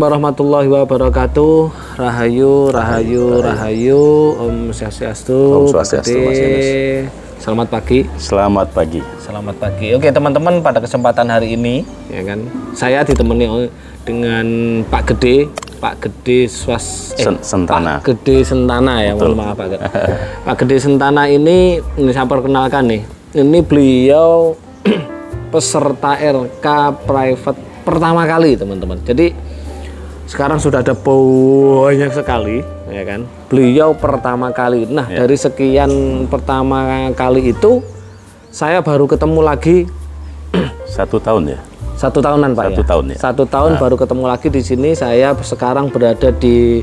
Warahmatullahi wabarakatuh. Rahayu, rahayu, rahayu. Om Swastiastu. Om Swastiastu, Mas Yunus. Selamat pagi. Selamat pagi. Selamat pagi. Oke teman-teman, pada kesempatan hari ini, ya kan, saya ditemani dengan Pak Gede Sentana. Pak Gede Sentana ya, mohon maaf Pak. Pak Gede Sentana ini saya perkenalkan nih. Ini beliau peserta RK private pertama kali teman-teman. Jadi sekarang sudah ada banyak sekali, ya kan. Beliau pertama kali. Nah dari sekian pertama kali itu, saya baru ketemu lagi 1 tahun ya. 1 tahunan Pak. 1 tahun ya. 1 tahun baru ketemu lagi di sini. Saya sekarang berada di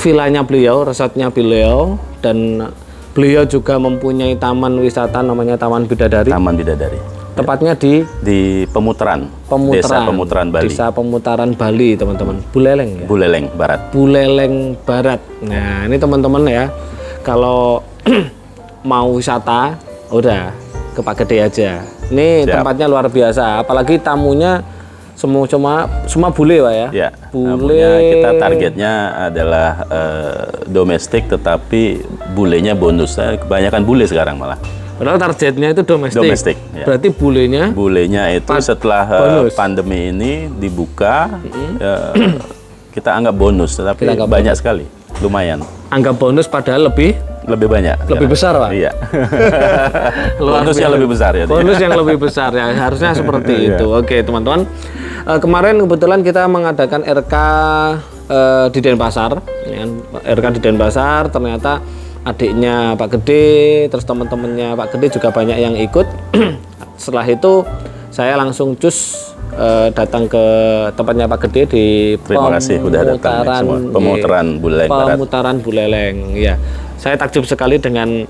villanya beliau, resortnya beliau, dan beliau juga mempunyai taman wisata namanya Taman Bidadari. Taman Bidadari. Tepatnya di Pemutaran. Desa Pemutaran Bali. Desa Pemutaran Bali, teman-teman. Buleleng ya. Buleleng Barat. Buleleng Barat. Nah, ini teman-teman ya. Kalau mau wisata, udah ke Pak Gede aja. Ini tempatnya luar biasa, apalagi tamunya semua bule Pak ya. Ya. Bule. Kita targetnya adalah domestik, tetapi bulenya bonus. Kebanyakan bule sekarang malah. Padahal targetnya itu domestik. Domestik, ya. Berarti bulenya itu setelah pandemi ini dibuka, kita anggap bonus, tetapi banyak sekali, lumayan. Anggap bonus padahal lebih banyak. Lebih besar Pak. Iya. Bonusnya lebih besar ya. Bonus yang lebih besar ya, harusnya seperti itu. Oke teman-teman, kemarin kebetulan kita mengadakan RK di Denpasar, ya, RK di Denpasar. Ternyata adiknya Pak Gede, terus teman-temannya Pak Gede juga banyak yang ikut. Setelah itu saya langsung datang ke tempatnya Pak Gede di Pemutaran Buleleng Barat. Pemutaran Buleleng, ya. Saya takjub sekali dengan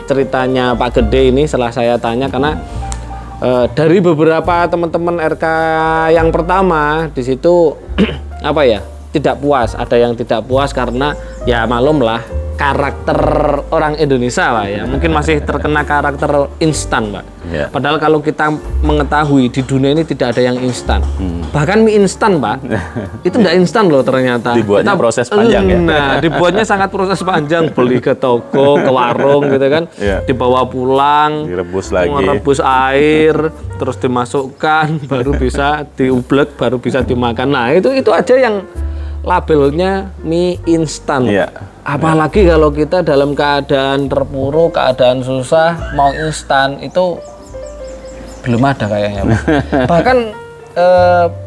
ceritanya Pak Gede ini. Setelah saya tanya, karena dari beberapa teman-teman RK yang pertama di situ apa ya, tidak puas. Ada yang tidak puas karena ya malumlah karakter orang Indonesia Pak ya. Mungkin masih terkena karakter instan Pak. Ya. Padahal kalau kita mengetahui di dunia ini tidak ada yang instan. Bahkan mie instan Pak, itu enggak instan loh ternyata. Dibuatnya proses panjang ya. Nah, dibuatnya sangat proses panjang. Beli ke toko, ke warung gitu kan. Ya. Dibawa pulang, direbus lagi. Merebus air, terus dimasukkan, baru bisa diublek, baru bisa dimakan. Nah, itu aja yang labelnya mie instan. Iya. Apalagi kalau kita dalam keadaan terpuruk, keadaan susah, mau instan itu belum ada kayaknya. Bahkan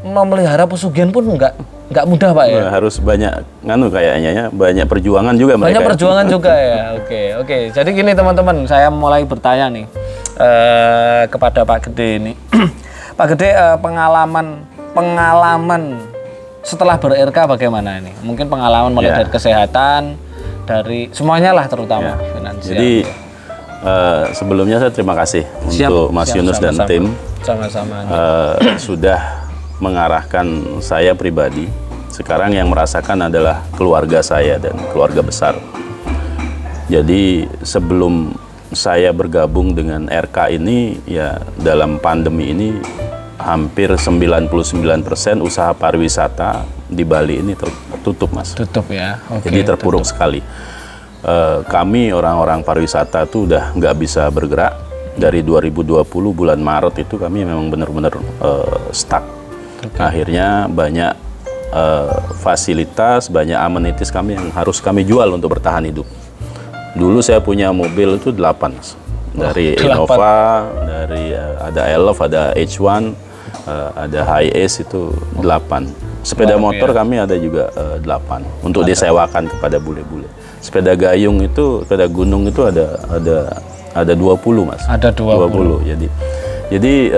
memelihara pesugihan pun nggak mudah Pak ya. Harus banyak kayaknya ya, banyak perjuangan juga mereka. Banyak perjuangan juga ya. Oke. Jadi gini teman-teman, saya mulai bertanya nih kepada Pak Gede ini. Pak Gede, pengalaman setelah ber-RK bagaimana ini? Mungkin pengalaman mulai dari kesehatan, dari semuanya lah, terutama finansial. Jadi sebelumnya saya terima kasih untuk Mas Yunus dan tim. Sama-sama. Sudah mengarahkan saya pribadi. Sekarang yang merasakan adalah keluarga saya dan keluarga besar. Jadi sebelum saya bergabung dengan RK ini, ya dalam pandemi ini hampir 99% usaha pariwisata di Bali ini tertutup Mas. Tutup ya. Jadi terpuruk sekali. Kami orang-orang pariwisata tuh udah nggak bisa bergerak. Dari 2020 bulan Maret itu kami memang benar-benar stuck. Akhirnya banyak fasilitas, banyak amenities kami yang harus kami jual untuk bertahan hidup. Dulu saya punya mobil itu 8 Mas. Dari Innova, dari ada Elf, ada H1, ada Hi-Ace itu 8. Sepeda motor kami ada juga 8 untuk disewakan kepada bule-bule. Sepeda gayung itu, sepeda gunung itu ada 20 Mas. Ada 20. Jadi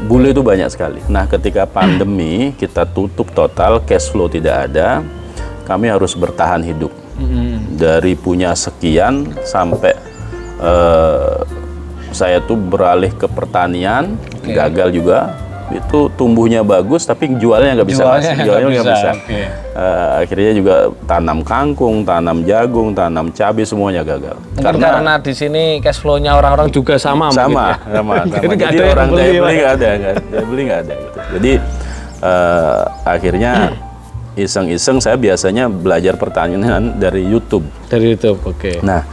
bule itu banyak sekali. Nah, ketika pandemi kita tutup total, cash flow tidak ada, kami harus bertahan hidup. Dari punya sekian sampai saya tuh beralih ke pertanian, gagal juga. itu tumbuhnya bagus tapi jualnya nggak bisa, Mas. Jualnya nggak bisa. Okay. Akhirnya juga tanam kangkung, tanam jagung, tanam cabai, semuanya gagal. Mungkin karena di sini cash flow-nya orang-orang juga sama. Sama. Jadi orang daya beli nggak ada, gitu. Jadi akhirnya iseng-iseng saya biasanya belajar pertanian dari YouTube. Dari YouTube, oke. Nah,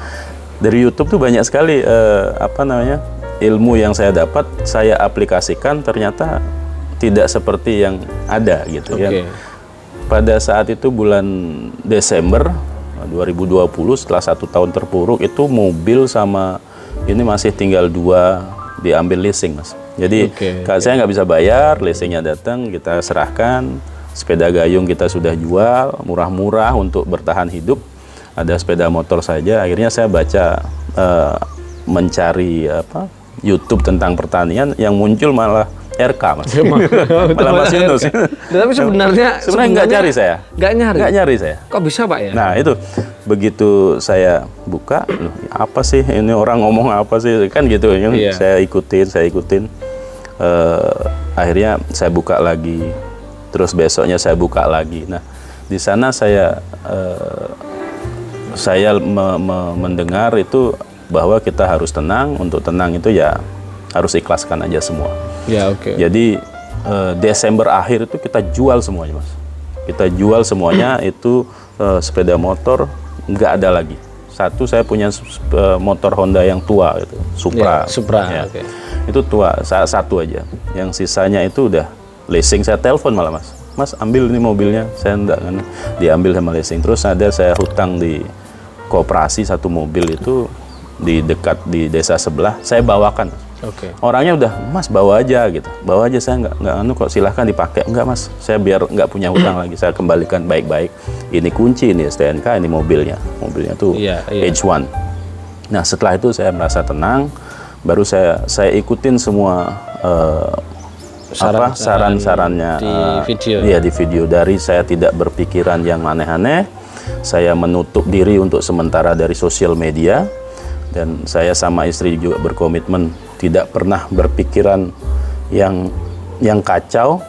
dari YouTube tuh banyak sekali ilmu yang saya dapat, saya aplikasikan, ternyata tidak seperti yang ada gitu ya. Pada saat itu bulan Desember 2020, setelah 1 tahun terpuruk, itu mobil sama ini masih tinggal 2 diambil leasing, Mas. Jadi saya nggak bisa bayar, leasingnya datang, kita serahkan, sepeda gayung kita sudah jual, murah-murah untuk bertahan hidup, ada sepeda motor saja. Akhirnya saya baca, mencari YouTube tentang pertanian, yang muncul malah RK, Mas. Malah Mas Yunus. Tapi sebenarnya nggak nyari saya. Nggak nyari saya. Kok bisa, Pak ya? Nah, itu begitu saya buka, loh, apa sih ini orang ngomong apa sih? Kan gitu. Saya ikutin. Akhirnya saya buka lagi. Terus besoknya saya buka lagi. Nah, di sana saya mendengar itu bahwa kita harus tenang. Untuk tenang itu ya harus ikhlaskan aja semua. Ya, oke. Jadi Desember akhir itu kita jual semuanya, Mas. Kita jual semuanya itu sepeda motor nggak ada lagi. Satu, saya punya motor Honda yang tua gitu, Supra. Ya. Okay. Itu tua, satu aja. Yang sisanya itu udah leasing. Saya telepon malah, Mas ambil ini mobilnya. Saya enggak, kan diambil sama leasing. Terus saya hutang di koperasi satu mobil itu di desa sebelah, saya bawakan. Orangnya udah, Mas bawa aja gitu, saya nggak kok, silahkan dipakai. Enggak, Mas, saya biar nggak punya hutang lagi, saya kembalikan baik-baik. Ini kunci, ini STNK, ini mobilnya tuh H1. Nah, setelah itu saya merasa tenang, baru saya ikutin semua saran-sarannya di video. Iya, di video. Dari saya tidak berpikiran yang aneh-aneh, saya menutup diri untuk sementara dari sosial media, dan saya sama istri juga berkomitmen tidak pernah berpikiran yang kacau.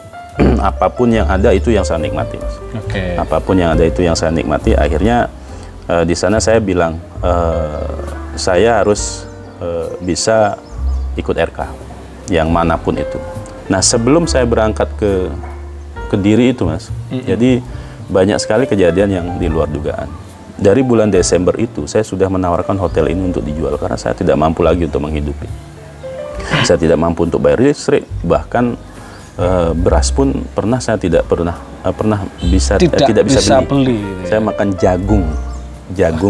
Apapun yang ada itu yang saya nikmati, Mas. Apapun yang ada itu yang saya nikmati. Akhirnya di sana saya bilang, saya harus bisa ikut RK yang manapun itu. Nah, sebelum saya berangkat ke Kediri itu, Mas, jadi banyak sekali kejadian yang di luar dugaan. Dari bulan Desember itu saya sudah menawarkan hotel ini untuk dijual karena saya tidak mampu lagi untuk menghidupi. Saya tidak mampu untuk bayar listrik, bahkan beras pun saya tidak bisa beli. Saya makan jagung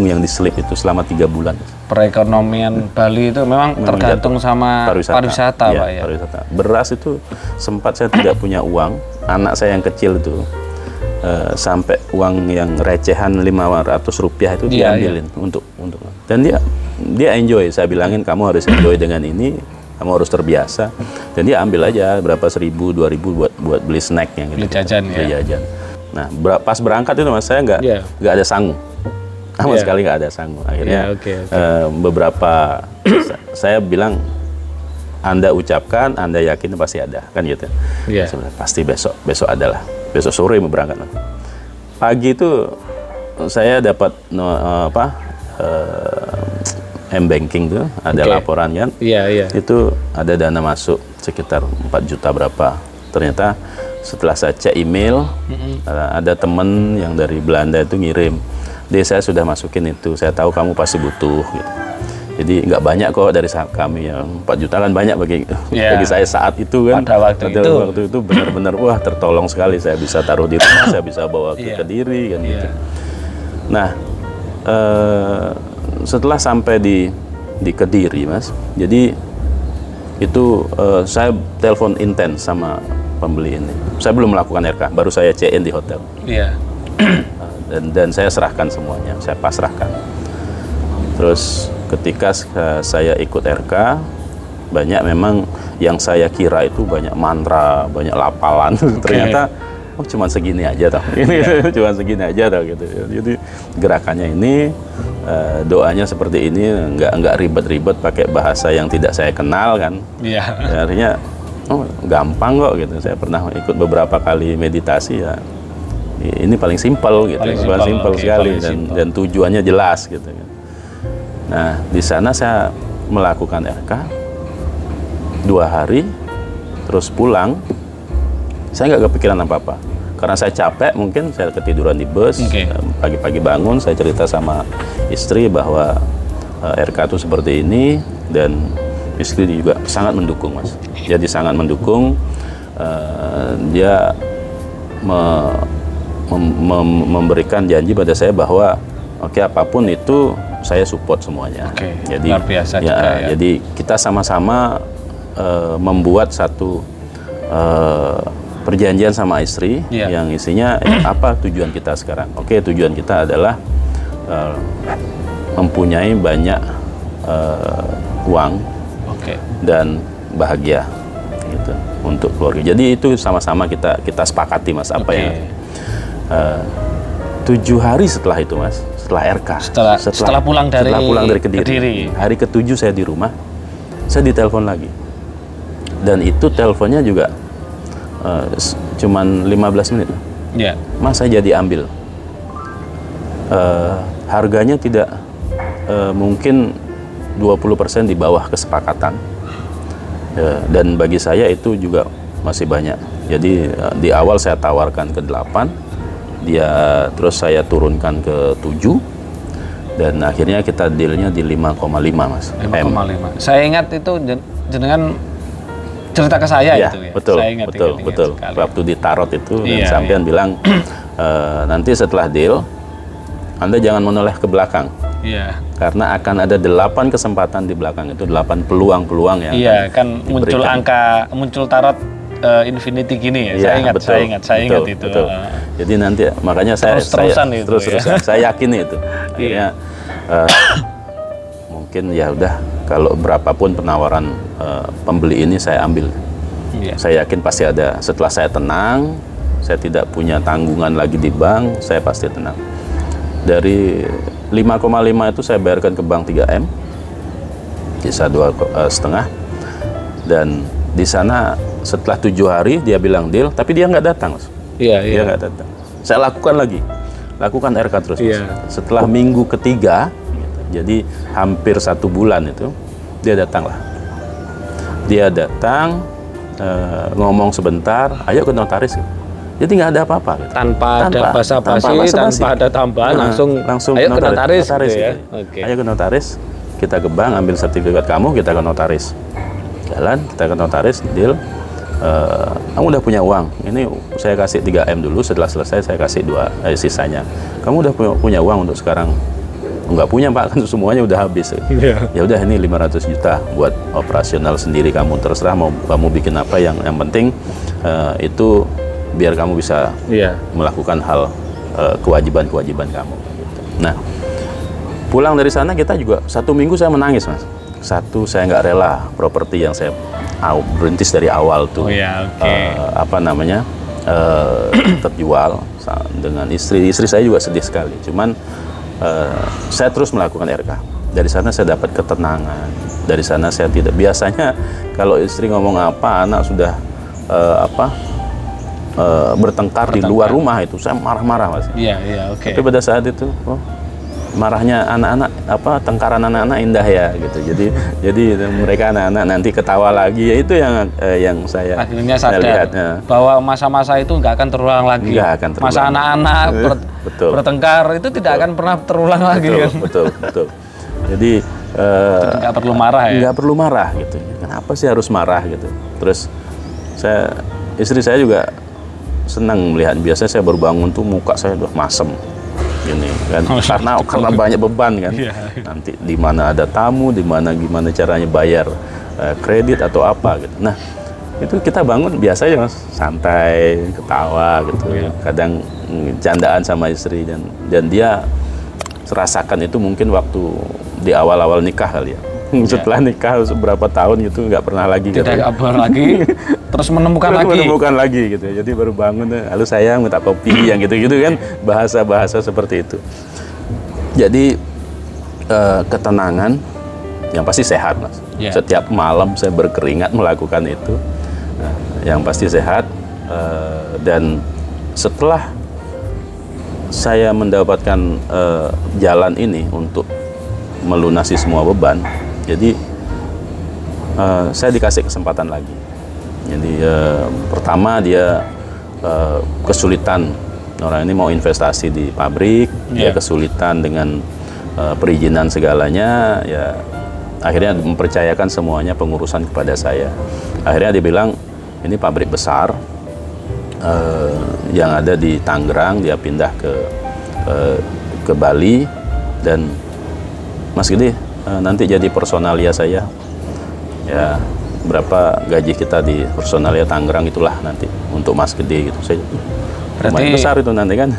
yang diselip itu selama 3 bulan. Perekonomian Bali itu memang tergantung sama pariwisata, Pak ya. Pariwisata. Beras itu sempat saya tidak punya uang. Anak saya yang kecil itu sampai uang yang recehan Rp500 itu diambilin untuk. Dan dia enjoy. Saya bilangin, kamu harus enjoy dengan ini, kamu harus terbiasa. Dan dia ambil aja berapa 1.000, 2.000 buat beli snack yang gitu. Beli jajan. Nah, pas berangkat itu, Mas, saya nggak ada sangu. Sama sekali nggak ada sangu. Akhirnya beberapa saya bilang, Anda ucapkan, Anda yakin pasti ada, kan gitu. Pasti besok adalah. Besok sore mau berangkat. Pagi itu saya dapat M-Banking tuh, ada laporan kan. Itu ada dana masuk sekitar 4 juta berapa. Ternyata setelah saya cek email, ada temen yang dari Belanda itu ngirim, saya sudah masukin itu, saya tahu kamu pasti butuh gitu. Jadi nggak banyak kok dari kami, ya 4 juta kan banyak bagi saya saat itu kan. Pada waktu itu benar-benar wah, tertolong sekali. Saya bisa taruh di rumah, saya bisa bawa ke Kediri kan gitu. Nah, setelah sampai di Kediri, Mas, jadi itu saya telepon intens sama pembeli ini. Saya belum melakukan RK, baru saya check-in di hotel. Dan saya serahkan semuanya, saya pasrahkan. Terus ketika saya ikut RK, banyak memang yang saya kira itu banyak mantra, banyak lapalan. Ternyata cuma segini aja tau. Cuma segini aja tau gitu. Jadi gerakannya ini, doanya seperti ini, nggak ribet-ribet pakai bahasa yang tidak saya kenal kan. Akhirnya oh gampang kok gitu. Saya pernah ikut beberapa kali meditasi ya. Ini paling simpel gitu, paling simpel sekali dan tujuannya jelas gitu. Nah di sana saya melakukan RK 2 hari, terus pulang. Saya nggak kepikiran apa-apa. Karena saya capek, mungkin saya ketiduran di bus. Pagi-pagi bangun, saya cerita sama istri bahwa RK itu seperti ini, dan istri juga sangat mendukung, Mas. Jadi sangat mendukung. Dia memberikan janji pada saya bahwa oke, apapun itu saya support semuanya. Jadi luar biasa ya, juga, ya. Jadi kita sama-sama membuat satu perjanjian sama istri yang isinya apa tujuan kita sekarang. Oke, tujuan kita adalah mempunyai banyak uang dan bahagia gitu untuk keluarga. Jadi itu sama-sama kita sepakati, Mas, apa yang 7 hari setelah itu, Mas, setelah RK, setelah pulang dari Kediri. Hari ke-7 saya di rumah, saya ditelepon lagi, dan itu teleponnya juga cuman 15 menit. Mas, saya jadi ambil. Harganya tidak mungkin 20% di bawah kesepakatan, dan bagi saya itu juga masih banyak. Jadi di awal saya tawarkan ke 8, terus saya turunkan ke 7, dan akhirnya kita dealnya di 5,5, Mas. 5,5. Saya ingat itu jenengan cerita ke saya itu ya. Betul, saya ingat, betul. Waktu di tarot itu dan sampean bilang nanti setelah deal Anda jangan menoleh ke belakang. Karena akan ada 8 kesempatan di belakang itu, 8 peluang-peluang yang kan muncul muncul tarot infinity gini ya. Saya ingat itu. Betul. Jadi nanti makanya terus-terusan saya yakin itu. Akhirnya mungkin ya udah, kalau berapapun penawaran pembeli ini saya ambil. Saya yakin pasti ada. Setelah saya tenang, saya tidak punya tanggungan lagi di bank, saya pasti tenang. Dari 5,5 itu saya bayarkan ke bank 3M, sisa 2,5, dan di sana setelah 7 hari dia bilang deal, tapi dia nggak datang, Mas. Dia nggak datang. Saya lakukan RK terus, Mas. Setelah minggu ketiga, jadi hampir 1 bulan itu, dia datang, ngomong sebentar, ayo ke notaris. Jadi nggak ada apa-apa. Gitu. Tanpa ada basa-basi, tanpa ada tambahan, langsung ayo ke notaris gitu ya. Ayo ke notaris, kita ke bank, ambil sertifikat kamu, kita ke notaris. Jalan, kita ke notaris, deal. Kamu udah punya uang, ini saya kasih 3M dulu, setelah selesai saya kasih 2 sisanya. Kamu udah punya uang untuk sekarang? Nggak punya, Pak, kan semuanya udah habis. Ya udah, ini 500 juta buat operasional sendiri kamu, terserah mau kamu bikin apa, yang penting itu biar kamu bisa melakukan hal kewajiban-kewajiban kamu. Nah, pulang dari sana kita juga 1 minggu saya menangis, Mas. Saya nggak rela properti yang saya berintis dari awal tuh terjual dengan istri saya juga sedih sekali. Cuman saya terus melakukan RK. Dari sana saya dapat ketenangan. Dari sana saya tidak, biasanya kalau istri ngomong apa, anak sudah bertengkar di luar rumah, itu saya marah-marah, Mas. Tapi pada saat itu marahnya anak-anak, tengkaran anak-anak indah ya gitu. Jadi mereka anak-anak nanti ketawa lagi, ya itu yang saya akhirnya sadar lihat, bahwa masa-masa itu nggak akan terulang lagi. Masa anak-anak bertengkar itu tidak akan pernah terulang lagi. Betul. Jadi nggak perlu marah ya. Nggak perlu marah gitu. Kenapa sih harus marah gitu? Terus istri saya juga senang melihat. Biasanya saya baru bangun tuh muka saya udah masem gini kan, karena banyak beban kan. Nanti di mana ada tamu, gimana caranya bayar kredit atau apa gitu. Nah, itu kita bangun biasanya, Mas, santai, ketawa gitu. Kadang candaan sama istri, dan dia rasakan itu mungkin waktu di awal-awal nikah kali ya. Setelah nikah beberapa tahun gitu nggak pernah lagi. Tidak kabar lagi, terus menemukan lagi gitu. Jadi baru bangun, halo sayang, minta kopi, yang gitu-gitu kan, bahasa-bahasa seperti itu. Jadi ketenangan yang pasti sehat, Mas. Setiap malam saya berkeringat melakukan itu. Yang pasti sehat. Dan setelah saya mendapatkan jalan ini untuk melunasi semua beban, jadi saya dikasih kesempatan lagi. Jadi pertama dia kesulitan, orang ini mau investasi di pabrik, dia kesulitan dengan perizinan segalanya, ya akhirnya mempercayakan semuanya pengurusan kepada saya. Akhirnya dia bilang ini pabrik besar yang ada di Tangerang, dia pindah ke Bali, dan Mas Gede nanti jadi personalia saya, ya berapa gaji kita di personalia Tangerang itulah nanti untuk Mas Gede gitu. Saya berarti besar itu nanti kan.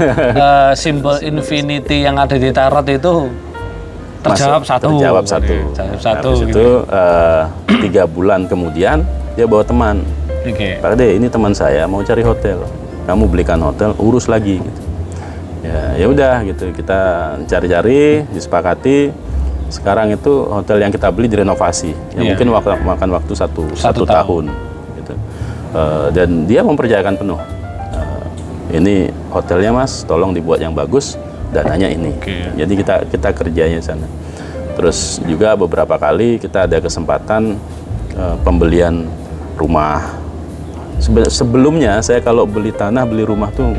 Simbol infinity yang ada di tarot itu terjawab satu. Terjawab satu. Habis itu 3 bulan kemudian dia bawa teman. Pak Gede, ini teman saya mau cari hotel. Kamu belikan hotel, urus lagi gitu. Ya udah gitu, kita cari-cari, disepakati. Sekarang itu hotel yang kita beli direnovasi. Ya mungkin makan waktu satu tahun gitu. Dan dia mempercayakan penuh. Ini hotelnya Mas, tolong dibuat yang bagus, dananya ini. Jadi kita kerjanya di sana. Terus juga beberapa kali kita ada kesempatan pembelian rumah. Sebelumnya saya kalau beli tanah, beli rumah tuh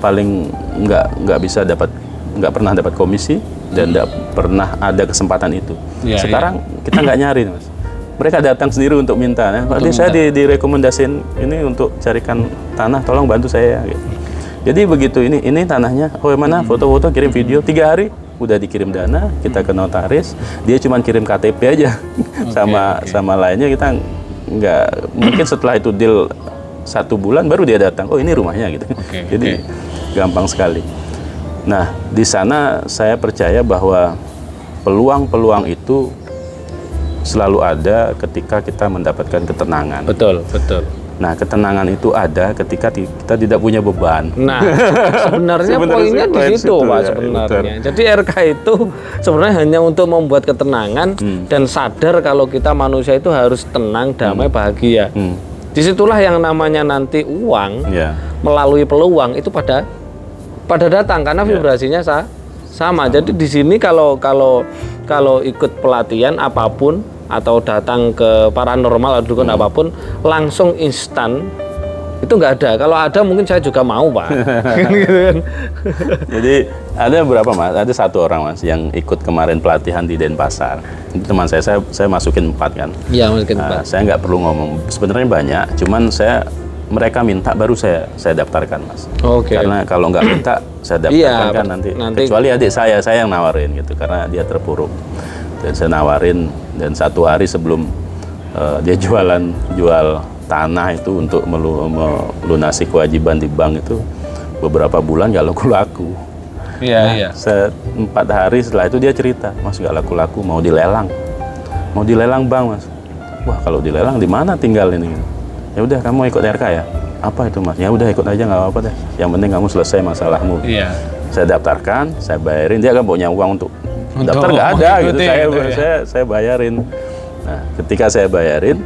paling nggak pernah dapat komisi dan nggak pernah ada kesempatan itu. Sekarang kita nggak nyari, Mas. Mereka datang sendiri untuk minta. Pak, saya direkomendasiin ini untuk carikan tanah, tolong bantu saya. Gitu. Jadi begitu ini tanahnya, mana foto-foto, kirim video, 3 hari udah dikirim dana, kita ke notaris, dia cuma kirim KTP aja, sama lainnya kita nggak, mungkin setelah itu deal 1 bulan baru dia datang, ini rumahnya gitu. Jadi gampang sekali. Nah di sana saya percaya bahwa peluang-peluang itu selalu ada ketika kita mendapatkan ketenangan. Betul. Nah, ketenangan itu ada ketika kita tidak punya beban. Nah, sebenarnya poinnya di situ, Pak, sebenarnya. Jadi RK itu sebenarnya hanya untuk membuat ketenangan dan sadar kalau kita manusia itu harus tenang, damai, bahagia. Disitulah yang namanya nanti uang melalui peluang itu pada datang karena vibrasinya sama. Jadi di sini kalau ikut pelatihan apapun atau datang ke paranormal atau dukun apapun langsung instan itu nggak ada. Kalau ada mungkin saya juga mau, Pak. Jadi ada berapa, Mas? Ada 1 orang, Mas, yang ikut kemarin pelatihan di Denpasar. Itu teman saya masukin 4 kan. Iya, masukin 4. Saya nggak perlu ngomong. Sebenarnya banyak, cuman mereka minta baru saya daftarkan, Mas. Karena kalau nggak minta saya daftarkan kan nanti kecuali adik saya yang nawarin gitu karena dia terpuruk. Dan saya nawarin, dan 1 hari sebelum dia jual tanah itu untuk melunasi kewajiban di bank itu beberapa bulan nggak laku-laku. Iya. 4 hari setelah itu dia cerita, Mas nggak laku-laku, mau dilelang bank, Mas. Wah, kalau dilelang di mana tinggal ini? Ya udah, kamu ikut RK ya. Apa itu, Mas? Ya udah ikut aja, nggak apa-apa deh. Yang penting kamu selesai masalahmu. Iya. Saya daftarkan, saya bayarin, dia kan punya uang untuk daftar nggak ada gitu. Saya bayarin. Nah, ketika saya bayarin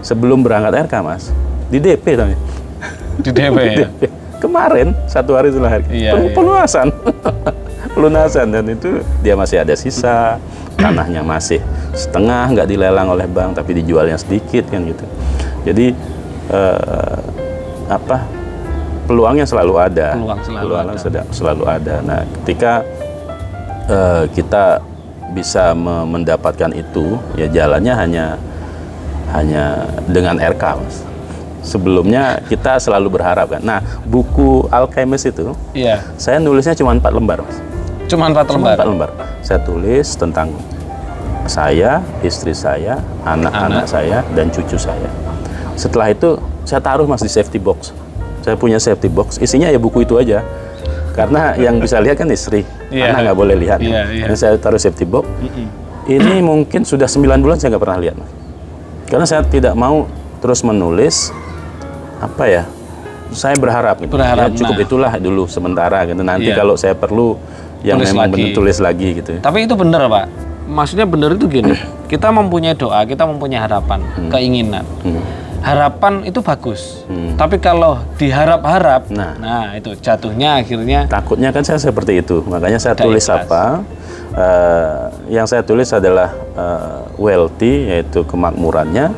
sebelum berangkat RK, Mas, di DP namanya. Di DP. Kemarin 1 hari setelah pelunasan. Pelunasan, dan itu dia masih ada sisa, tanahnya masih setengah nggak dilelang oleh bank tapi dijualnya sedikit kan gitu. Jadi peluangnya selalu ada. Peluang selalu ada. Nah, ketika kita bisa mendapatkan itu, ya jalannya hanya dengan RK, Mas. Sebelumnya kita selalu berharap kan. Nah, buku Alchemist itu, saya nulisnya cuma 4 lembar, Mas. Cuma 4 lembar. Saya tulis tentang saya, istri saya, anak-anak saya, dan cucu saya. Setelah itu saya taruh, Mas, di safety box. Saya punya safety box, isinya ya buku itu aja. Karena yang bisa lihat kan istri, anak nggak boleh lihat. Jadi saya taruh safety box. Ini mungkin sudah 9 bulan saya nggak pernah lihat, Mas. Karena saya tidak mau terus menulis, saya berharap gitu. Cukup itulah dulu sementara gitu. Nanti kalau saya perlu yang tulis memang benar tulis lagi gitu. Tapi itu benar, Pak. Maksudnya benar itu gini. Kita mempunyai doa, kita mempunyai harapan, keinginan. harapan itu bagus. Tapi kalau diharap-harap, nah itu jatuhnya akhirnya. Takutnya kan saya seperti itu. Makanya saya tulis ikhlas. apa? Yang saya tulis adalah wealthy, yaitu kemakmurannya,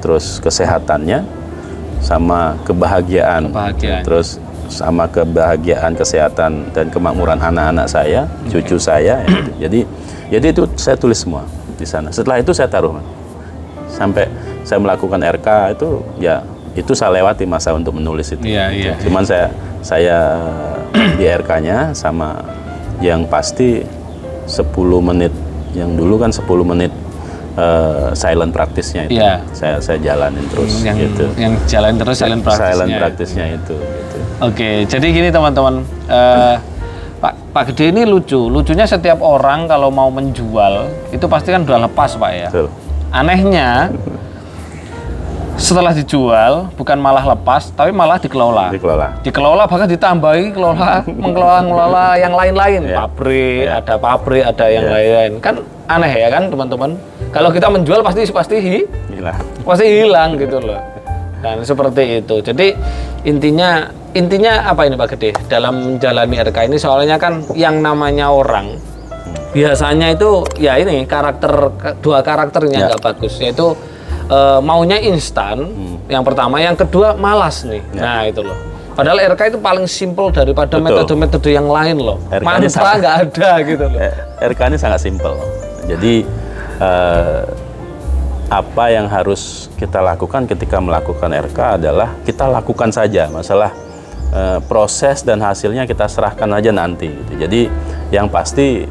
terus kesehatannya, sama kebahagiaan. Terus sama kebahagiaan, kesehatan dan kemakmuran anak-anak saya, cucu saya. Ya, gitu. Jadi itu saya tulis semua di sana. Setelah itu saya taruh. Sampai saya melakukan RK itu, ya itu saya lewati masa untuk menulis itu. Cuman saya di RK-nya sama yang pasti 10 menit, yang dulu kan 10 menit silent practice-nya itu. Saya jalanin terus gitu. Yang jalan terus silent practice-nya itu gitu. Oke, jadi gini teman-teman, Pak Gede ini lucunya setiap orang kalau mau menjual itu pasti kan udah lepas Pak ya. Betul. Anehnya setelah dijual bukan malah lepas, tapi malah dikelola, bahkan ditambahi mengelola yang lain-lain. Ada pabrik, ada yang lain-lain. Kan aneh ya kan teman-teman. Kalau kita menjual pasti hilang gitu loh. Dan seperti itu. Jadi intinya apa ini Pak Gede dalam menjalani RK ini, soalnya kan yang namanya orang biasanya itu ya ini dua karakternya nggak bagus, yaitu maunya instan, yang pertama, yang kedua malas nih. Nah itu loh. Padahal RK itu paling simpel daripada metode-metode yang lain loh. Mantra nggak ada gitu loh. RK ini sangat simpel. Jadi apa yang harus kita lakukan ketika melakukan RK adalah kita lakukan saja. Masalah proses dan hasilnya kita serahkan aja nanti. Gitu. Jadi yang pasti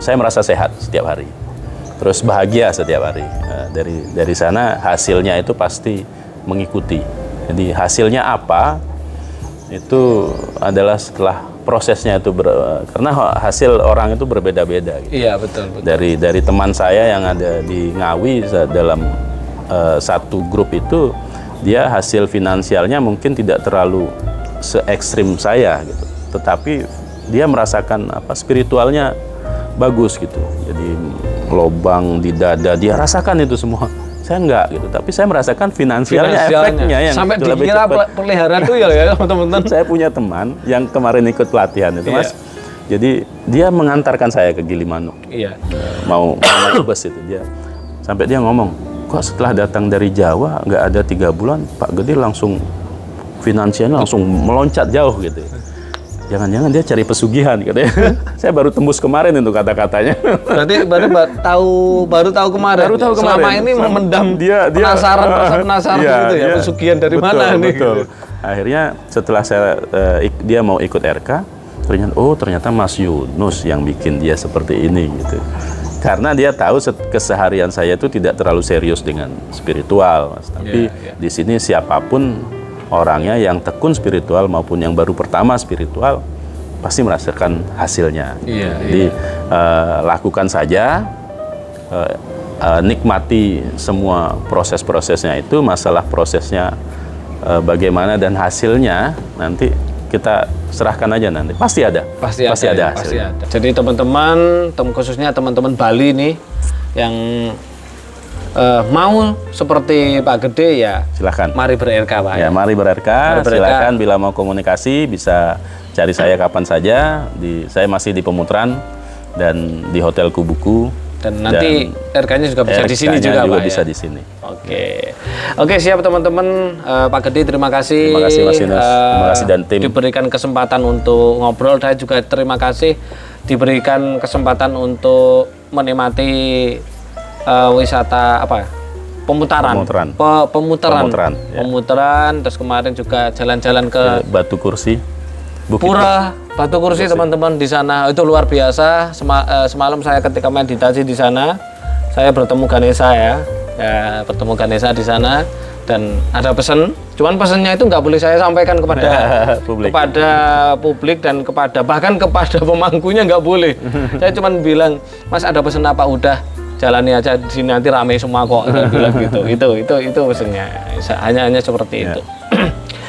saya merasa sehat setiap hari. Terus bahagia setiap hari. Dari sana hasilnya itu pasti mengikuti. Jadi hasilnya apa itu adalah setelah prosesnya itu karena hasil orang itu berbeda-beda. Gitu. Iya betul. Dari teman saya yang ada di Ngawi dalam satu grup itu, dia hasil finansialnya mungkin tidak terlalu se-ekstrim saya gitu. Tetapi dia merasakan spiritualnya bagus gitu. Jadi lobang di dada dia rasakan itu semua. Saya enggak gitu, tapi saya merasakan finansialnya efeknya yang sampai dikira pelihara tuh ya teman-teman. Saya punya teman yang kemarin ikut pelatihan itu Mas. Jadi dia mengantarkan saya ke Gilimanuk. Mau naik bus itu sampai dia ngomong, kok setelah datang dari Jawa nggak ada 3 bulan Pak Gede langsung finansialnya langsung meloncat jauh gitu. Jangan-jangan dia cari pesugihan katanya. Saya baru tembus kemarin itu kata-katanya. Berarti baru tahu kemarin. Selama ini memendam penasaran gitu ya, pesugihan dari mana nih. Betul. Akhirnya setelah dia mau ikut RK, ternyata Mas Yunus yang bikin dia seperti ini gitu. Karena dia tahu keseharian saya itu tidak terlalu serius dengan spiritual, Mas. Tapi di sini siapapun orangnya yang tekun spiritual maupun yang baru pertama spiritual pasti merasakan hasilnya. Jadi lakukan saja, nikmati semua proses-prosesnya itu. Masalah prosesnya bagaimana dan hasilnya nanti kita serahkan aja nanti. Pasti ada hasilnya. Jadi teman-teman, khususnya teman-teman Bali nih yang mau seperti Pak Gede ya silakan. Mari ber-RK Pak. Mari ber-RK. Silakan bila mau komunikasi bisa cari saya kapan saja. Saya masih di Pemutaran dan di Hotel Kubuku. Dan nanti RK-nya juga bisa di sini juga Pak. Bisa di sini. Oke, siap teman-teman. Pak Gede terima kasih. Terima kasih Mas Yunus. Terima kasih dan tim. Diberikan kesempatan untuk ngobrol. Saya juga terima kasih diberikan kesempatan untuk menikmati wisata pemutaran, terus kemarin juga jalan-jalan ke Batu Kursi, Pura Batu Kursi teman-teman di sana itu luar biasa. Semalam saya ketika meditasi di sana, saya bertemu Ganesha bertemu Ganesha di sana dan ada pesan. Cuman pesannya itu nggak boleh saya sampaikan kepada publik dan bahkan kepada pemangkunya nggak boleh. Saya cuman bilang, Mas ada pesan apa? Udah jalani aja di sini nanti ramai semua kok. Saya bilang gitu. Itu pesannya. Hanya seperti itu.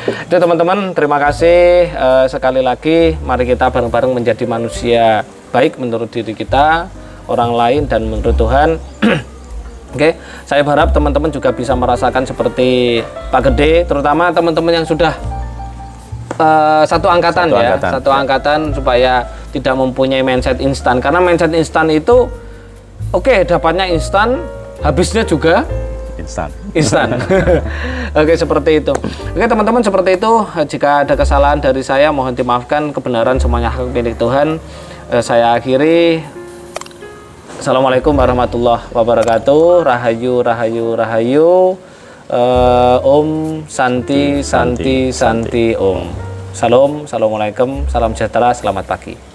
Itu teman-teman, terima kasih sekali lagi. Mari kita bareng-bareng menjadi manusia baik menurut diri kita, orang lain dan menurut Tuhan. Oke, saya berharap teman-teman juga bisa merasakan seperti Pak Gede, terutama teman-teman yang sudah satu angkatan ya, satu angkatan, supaya tidak mempunyai mindset instan. Karena mindset instan itu oke, dapatnya instan, habisnya juga instan. Oke, seperti itu. Oke, teman-teman, seperti itu. Jika ada kesalahan dari saya, mohon dimaafkan. Kebenaran semuanya hak milik Tuhan. Saya akhiri. Assalamualaikum warahmatullahi wabarakatuh. Rahayu, rahayu, rahayu. Om Santi, Santi, Santi, Om. Salam, assalamualaikum, salam sejahtera, selamat pagi.